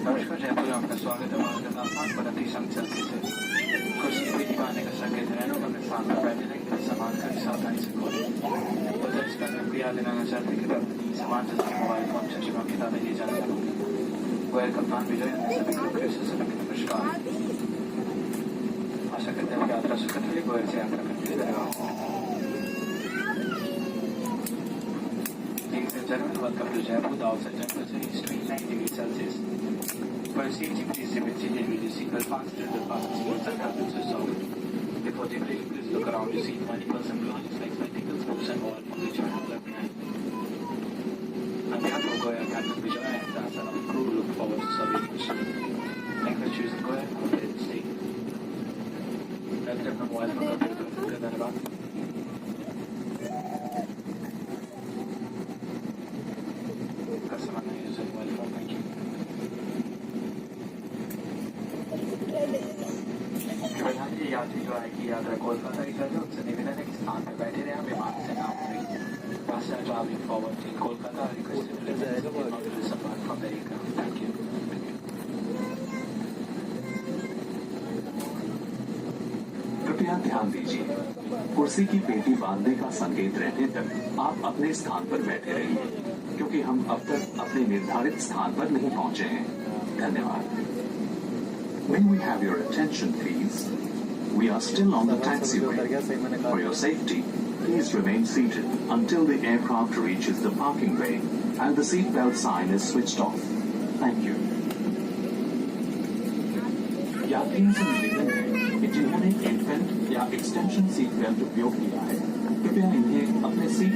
नमस्कार, जयपुर में आपका स्वागत है। वहाँ का तापमान 32°C है। कुर्सी पे दीवाने का संकेत है। अपने सामने बैठे रहेंगे सामान का सावधानी से खोलें। उधर इस पर आपको याद दिलाना चाहते हैं कि अपनी सामान जैसे मोबाइल फोन, चश्मा, किताबें ले जाना जरूरी है। गोयल कप्तान विजय सभी को फिर से सभी को नमस्कार। आशा करते हैं कि यात्रा सुखद रही। गोयल से यात्रा करते रहेगा। Ladies and gentlemen, welcome to Jaipur. The outside temperature is 29°C. For safety, please remain seated with your seatbelt fastened to the fasten seats and cabins are solid. Before departing, please look around your seat for any personal belongings like spectacles, books, and wallet from which you have left behind. On behalf of Goya, Captain Vijay and the son of the crew look forward to serving you soon. Thank you for choosing Goya. Have a great stay. अपना mobile phone का उपयोग करने का धन्यवाद। यात्री जो आएगी यात्रा कोलकाता की कर उनसे निवेदन है कि स्थान पर बैठे रहे विमान से ना उतरे। Passengers traveling forward to Kolkata are requested to listen not to disembark from the aircraft. Thank you. कृपया ध्यान दीजिए, कुर्सी की पेटी बांधने का संकेत रहने तक आप अपने स्थान पर बैठे रहिए, क्योंकि हम अब तक अपने निर्धारित स्थान पर नहीं पहुंचे हैं। धन्यवाद। May we have your attention, please? We are still on the taxiway. For your safety, please remain seated until the aircraft reaches the parking bay and the seatbelt sign is switched off. Thank you. यात्रियों से निवेदन है कि जिन्होंने infant या extension seat belt उपयोग किया है, कृपया इन्हें अपने सीट